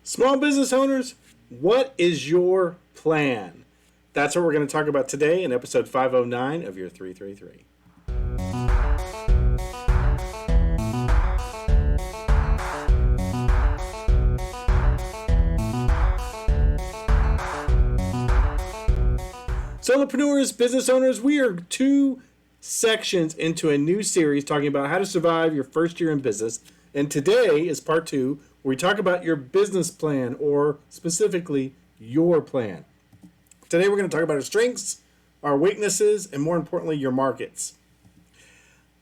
Small business owners, what is your plan? That's what we're going to talk about today in episode 509 of your 333. Solopreneurs, business owners, we are two sections into a new series talking about how to survive your first year in business. And today is part 2, where we talk about your business plan, or specifically your plan. Today we're going to talk about our strengths, our weaknesses, and more importantly, your markets.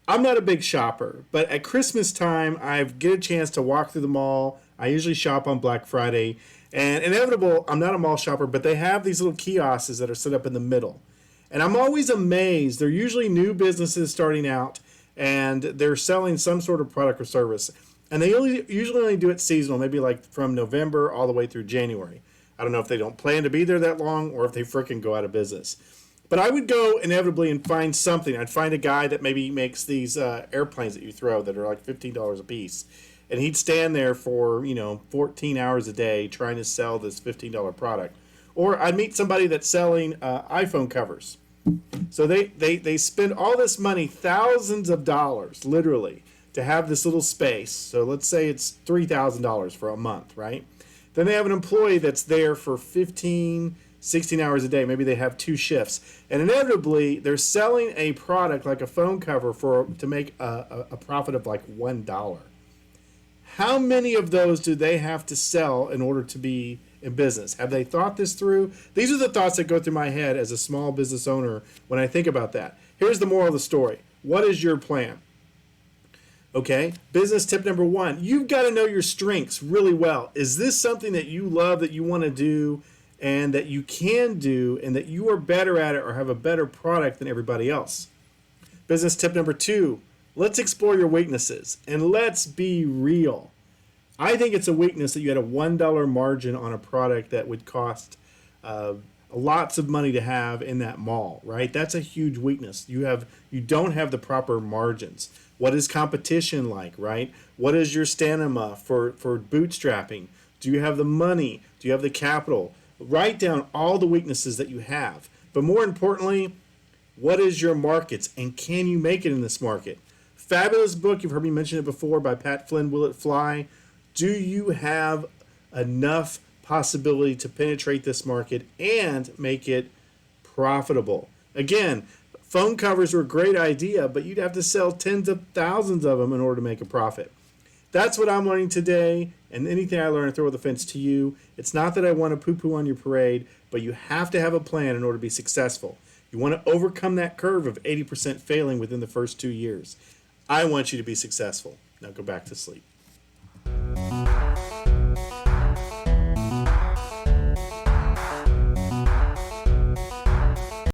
I'm not a big shopper, but at Christmas time, I get a chance to walk through the mall. I usually shop on Black Friday. And inevitable, I'm not a mall shopper, but they have these little kiosks that are set up in the middle. And I'm always amazed. They're usually new businesses starting out, and they're selling some sort of product or service. And they usually only do it seasonal, maybe like from November all the way through January. I don't know if they don't plan to be there that long or if they frickin' go out of business. But I would go inevitably and find something. I'd find a guy that maybe makes these airplanes that you throw that are like $15 a piece. And he'd stand there for, 14 hours a day trying to sell this $15 product. Or I'd meet somebody that's selling iPhone covers. So they spend all this money, thousands of dollars, literally, to have this little space. So let's say it's $3,000 for a month, right? Then they have an employee that's there for 15, 16 hours a day. Maybe they have 2 shifts. And inevitably, they're selling a product like a phone cover to make a profit of like $1. How many of those do they have to sell in order to be in business? Have they thought this through? These are the thoughts that go through my head as a small business owner when I think about that. Here's the moral of the story. What is your plan? Okay, business tip number 1. You've got to know your strengths really well. Is this something that you love, that you want to do, and that you can do, and that you are better at it or have a better product than everybody else? Business tip number 2. Let's explore your weaknesses, and let's be real. I think it's a weakness that you had a $1 margin on a product that would cost lots of money to have in that mall, right? That's a huge weakness. You don't have the proper margins. What is competition like, right? What is your stamina for bootstrapping? Do you have the money? Do you have the capital? Write down all the weaknesses that you have. But more importantly, what is your markets, and can you make it in this market? Fabulous book, you've heard me mention it before, by Pat Flynn, Will It Fly? Do you have enough possibility to penetrate this market and make it profitable? Again, phone covers are a great idea, but you'd have to sell tens of thousands of them in order to make a profit. That's what I'm learning today, and anything I learn, I throw the fence to you. It's not that I want to poo-poo on your parade, but you have to have a plan in order to be successful. You want to overcome that curve of 80% failing within the first 2 years. I want you to be successful. Now go back to sleep.